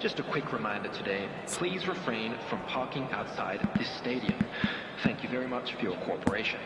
Just a quick reminder today, please refrain from parking outside this stadium. Thank you very much for your cooperation.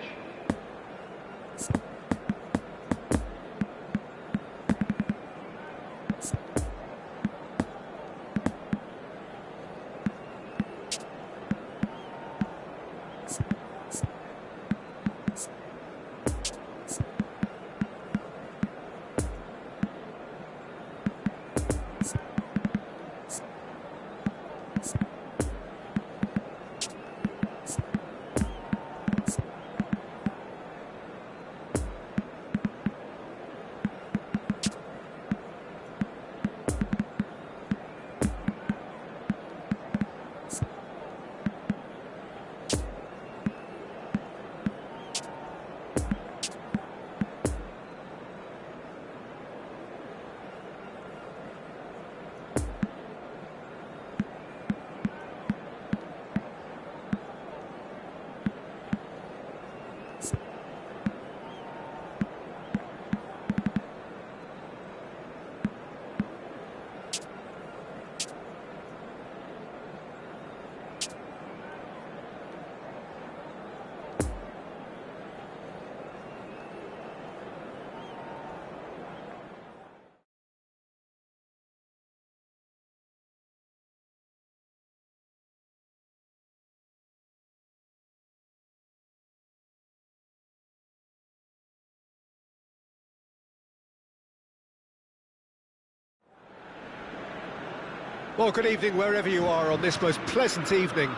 Well, good evening wherever you are on this most pleasant evening.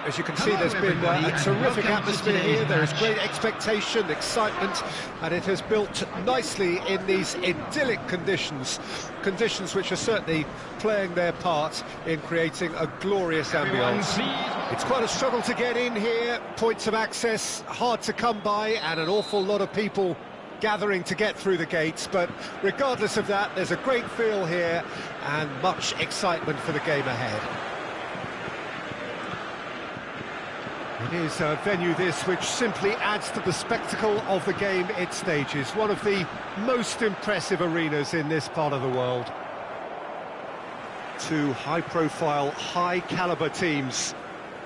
As you can see, there's been a terrific atmosphere here. There is great expectation, excitement, and it has built nicely in these idyllic conditions. Conditions which are certainly playing their part in creating a glorious ambience. It's quite a struggle to get in here, points of access hard to come by, and an awful lot of people gathering to get through the gates, but regardless of that, there's a great feel here and much excitement for the game ahead. It is a venue this which simply adds to the spectacle of the game it stages, one of the most impressive arenas in this part of the world. Two high-profile, high-caliber teams.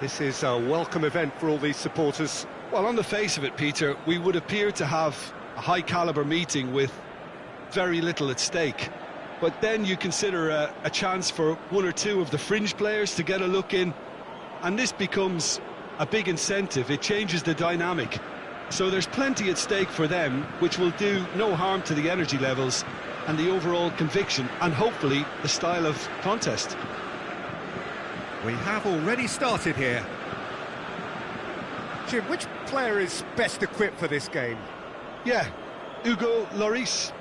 This is a welcome event for all these supporters. Well, on the face of it, Peter, we would appear to have a high-caliber meeting with very little at stake. But then you consider a chance for one or two of the fringe players to get a look in, and this becomes a big incentive. It changes the dynamic. So there's plenty at stake for them, which will do no harm to the energy levels and the overall conviction, and hopefully the style of contest. We have already started here. Jim, which player is best equipped for this game? Yeah, Hugo Lloris.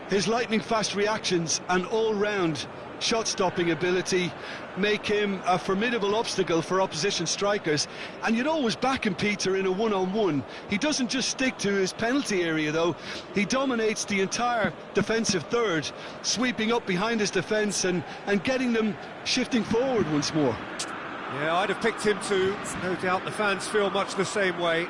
His lightning-fast reactions and all-round shot-stopping ability make him a formidable obstacle for opposition strikers. And you'd always back him, Peter, in a one-on-one. He doesn't just stick to his penalty area, though. He dominates the entire defensive third, sweeping up behind his defence and getting them shifting forward once more. Yeah, I'd have picked him too. No doubt the fans feel much the same way.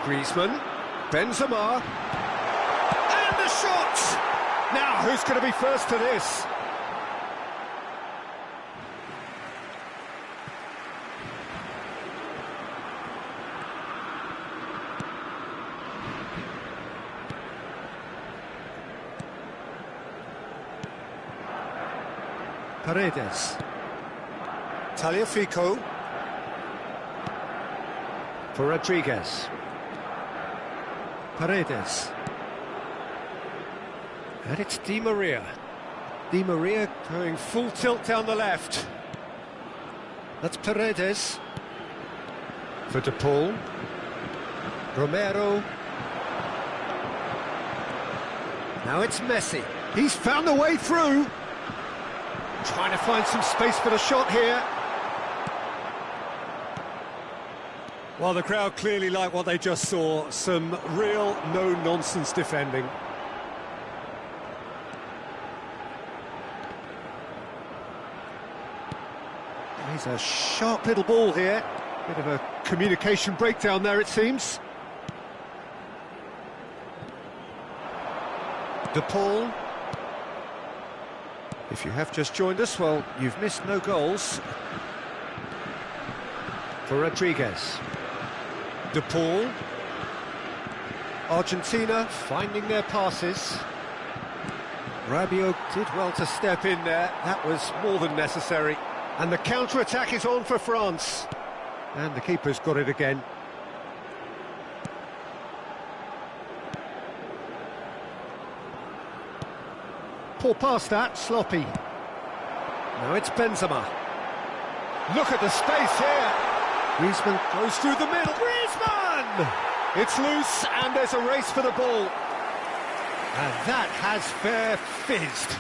Griezmann, Benzema, and the shot! Now, who's going to be first to this? Paredes, Tagliafico, for Rodriguez. Paredes. And it's Di Maria. Di Maria going full tilt down the left. That's Paredes. For De Paul. Romero. Now it's Messi. He's found a way through. Trying to find some space for the shot here. Well, the crowd clearly like what they just saw. Some real no-nonsense defending. He's a sharp little ball here. Bit of a communication breakdown there, it seems. De Paul. If you have just joined us, well, you've missed no goals. For Rodriguez. De Paul. Argentina finding their passes. Rabiot did well to step in there. That was more than necessary. And the counter-attack is on for France. And the keeper's got it again. Poor pass that, sloppy. Now it's Benzema. Look at the space here. Griezmann goes through the middle. Griezmann! It's loose and there's a race for the ball. And that has fair fizzed.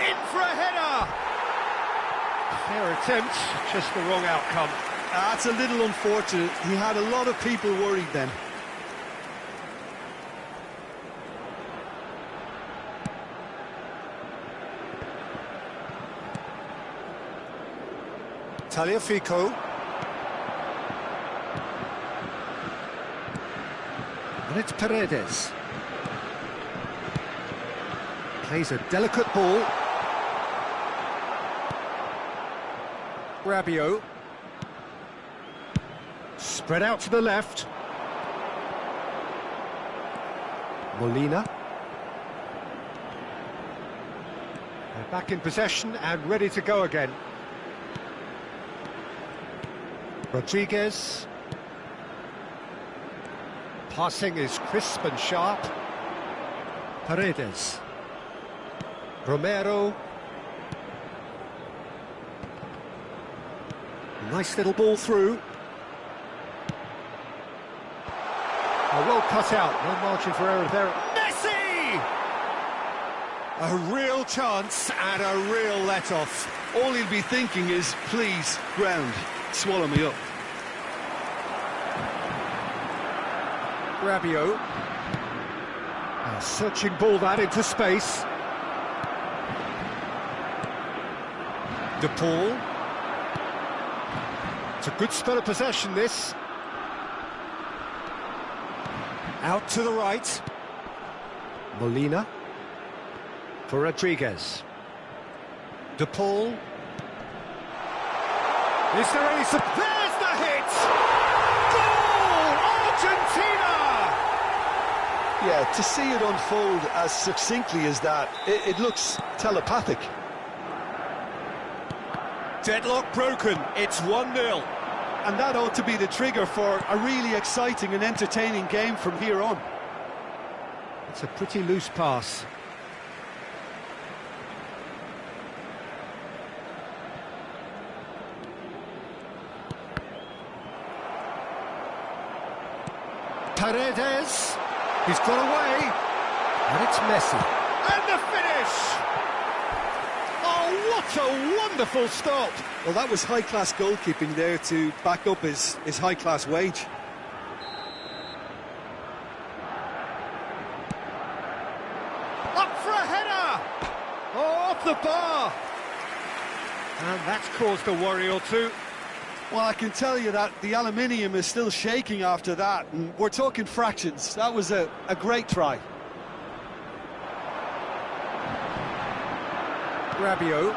In for a header. Fair attempt, just the wrong outcome. That's a little unfortunate. He had a lot of people worried then. Tagliafico. And it's Paredes. Plays a delicate ball. Rabiot. Spread out to the left. Molina. They're back in possession and ready to go again. Rodriguez. Passing is crisp and sharp. Paredes. Romero. Nice little ball through. Oh, well cut out, no margin for error there. Messi! A real chance and a real let-off. All he'll be thinking is, please, ground, swallow me up. Rabiot. A searching ball that into space. De Paul. It's a good spell of possession, this. Out to the right. Molina. For Rodriguez. De Paul. Is there any... There's the hit! Goal! Argentina! Yeah, to see it unfold as succinctly as that, it looks telepathic. Deadlock broken, it's 1-0. And that ought to be the trigger for a really exciting and entertaining game from here on. It's a pretty loose pass. Paredes, he's got away, and it's Messi. And the finish! Oh, what a wonderful stop! Well, that was high-class goalkeeping there to back up his high-class wage. Up for a header! Oh, off the bar! And that's caused a worry or two. Well, I can tell you that the aluminium is still shaking after that, and we're talking fractions. That was a great try. Rabiot.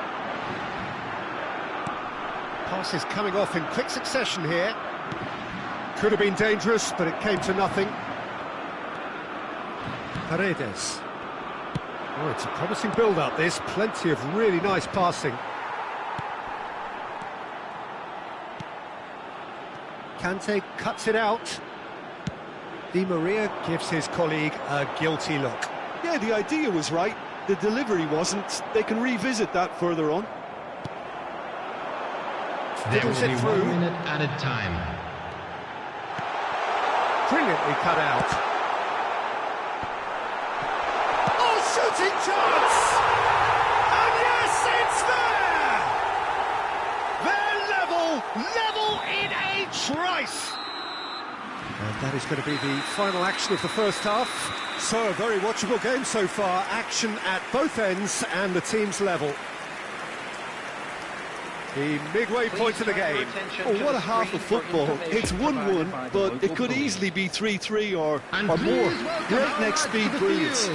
Pass is coming off in quick succession here. Could have been dangerous, but it came to nothing. Paredes. Oh, it's a promising build-up, this. Plenty of really nice passing. Kante cuts it out. Di Maria gives his colleague a guilty look. Yeah, the idea was right. The delivery wasn't. They can revisit that further on. fiddles it through. 1 minute added time. Brilliantly cut out. Oh, shooting chance! And yes, it's there! They're level in a trice! And that is going to be the final action of the first half. So, a very watchable game so far. Action at both ends and the teams level. The midway point of the game. Oh, what a half of football. It's 1-1, but it could easily be 3-3 or more. Breakneck speed brilliance.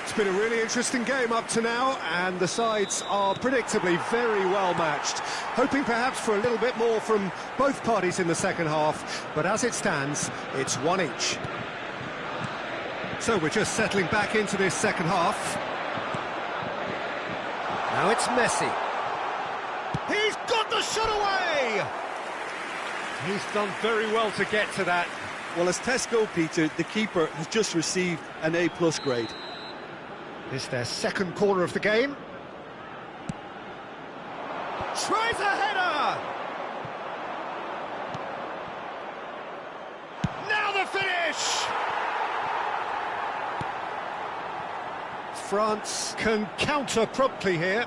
It's been a really interesting game up to now, and the sides are predictably very well matched. Hoping perhaps for a little bit more from both parties in the second half, but as it stands, it's one each. So we're just settling back into this second half. Now it's Messi. He's got the shot away! He's done very well to get to that. Well, as tests go, Peter, the keeper has just received an A+ grade. It's their second corner of the game. Tries a header! Now the finish! France can counter promptly here.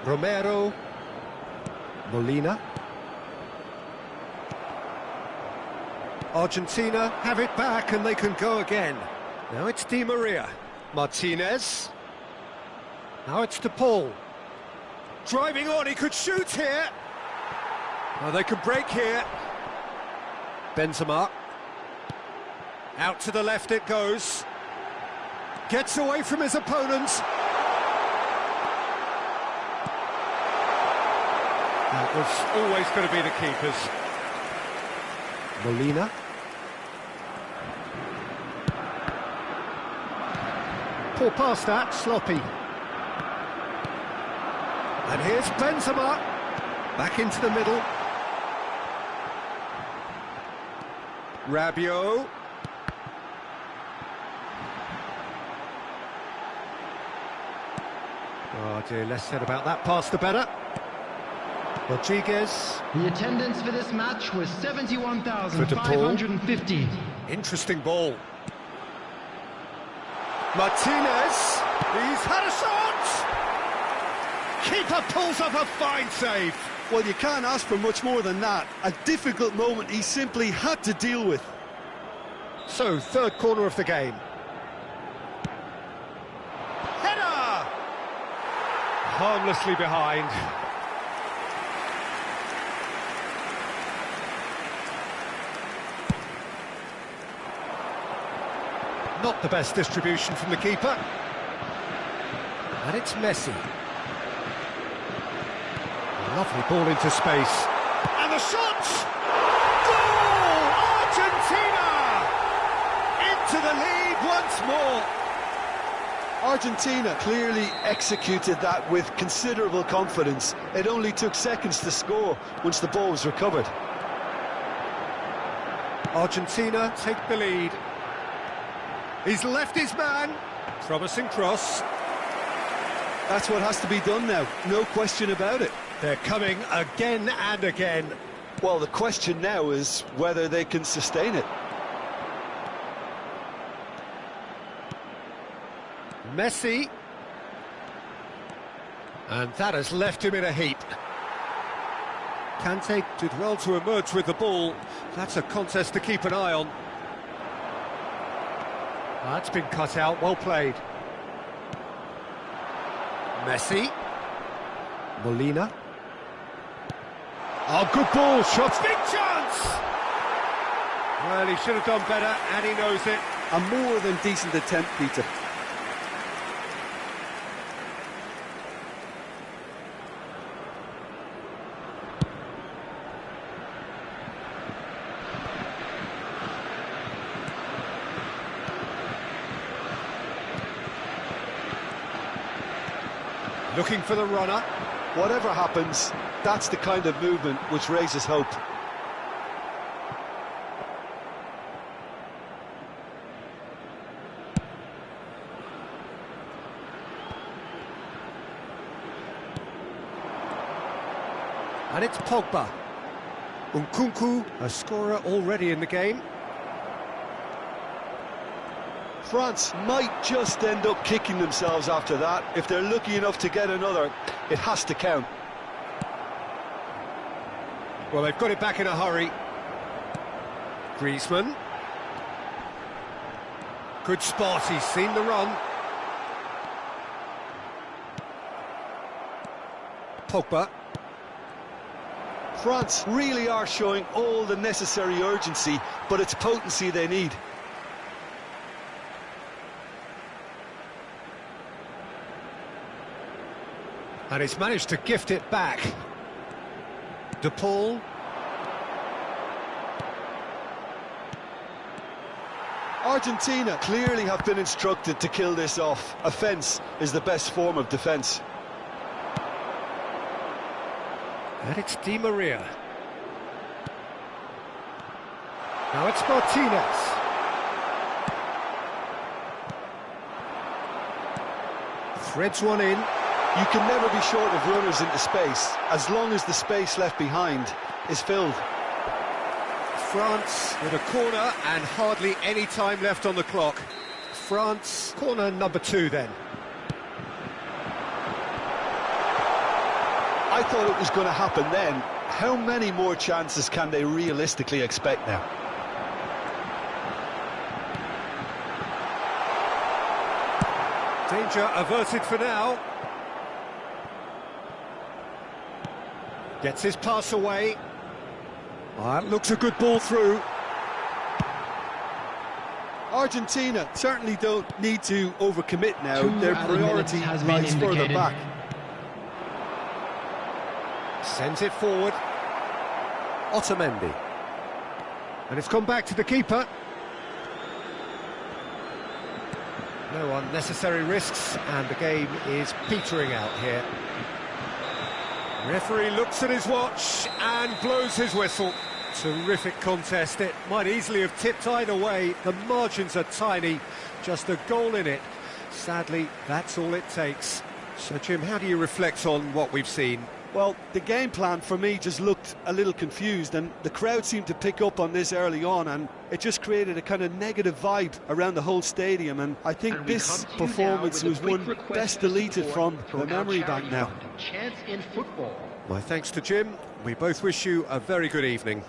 Romero, Molina. Argentina have it back and they can go again. Now it's Di Maria. Martinez. Now it's De Paul. Driving on, he could shoot here. Oh, they could break here. Benzema. Out to the left it goes. Gets away from his opponents. That was always going to be the keepers. Molina. Poor pass that, sloppy. And here's Benzema. Back into the middle. Rabiot. Oh dear, less said about that pass the better. Rodriguez. The attendance for this match was 71,550. Interesting ball. Martinez. He's had a shot! Keeper pulls off a fine save. Well, you can't ask for much more than that. A difficult moment he simply had to deal with. So, third corner of the game. Header! Harmlessly behind. Not the best distribution from the keeper. And it's Messi. Lovely ball into space. And the shot! Goal! Argentina! Into the lead once more. Argentina clearly executed that with considerable confidence. It only took seconds to score once the ball was recovered. Argentina take the lead. He's left his man. Promising cross. That's what has to be done now, no question about it. They're coming again and again. Well, the question now is whether they can sustain it. Messi. And that has left him in a heap. Kante did well to emerge with the ball. That's a contest to keep an eye on. That's been cut out, well played. Messi. Molina. Oh, good ball, shots, big chance! Well, he should have done better, and he knows it. A more than decent attempt, Peter. Looking for the runner. Whatever happens, that's the kind of movement which raises hope. And it's Pogba. Nkunku, a scorer already in the game. France might just end up kicking themselves after that. If they're lucky enough to get another, it has to count. Well, they've got it back in a hurry. Griezmann. Good spot, he's seen the run. Pogba. France really are showing all the necessary urgency, but it's potency they need. And he's managed to gift it back. De Paul. Argentina clearly have been instructed to kill this off. Offence is the best form of defence. And it's Di Maria. Now it's Martinez. Threads one in. You can never be short of runners into space, as long as the space left behind is filled. France with a corner and hardly any time left on the clock. France, corner number 2 then. I thought it was going to happen then. How many more chances can they realistically expect now? Danger averted for now. Gets his pass away. That looks a good ball through. Argentina certainly don't need to overcommit now. 2 Their added minutes priority has been lies further indicated. back. Sends it forward. Otamendi. And it's gone back to the keeper. No unnecessary risks, and the game is petering out here. Referee looks at his watch and blows his whistle. Terrific contest. It might easily have tipped either way. The margins are tiny, just a goal in it. Sadly, that's all it takes. So, Jim, how do you reflect on what we've seen? Well, the game plan for me just looked a little confused, and the crowd seemed to pick up on this early on, and it just created a kind of negative vibe around the whole stadium, and I think this performance was one best deleted from the memory bank now. Chance in football. My thanks to Jim. We both wish you a very good evening.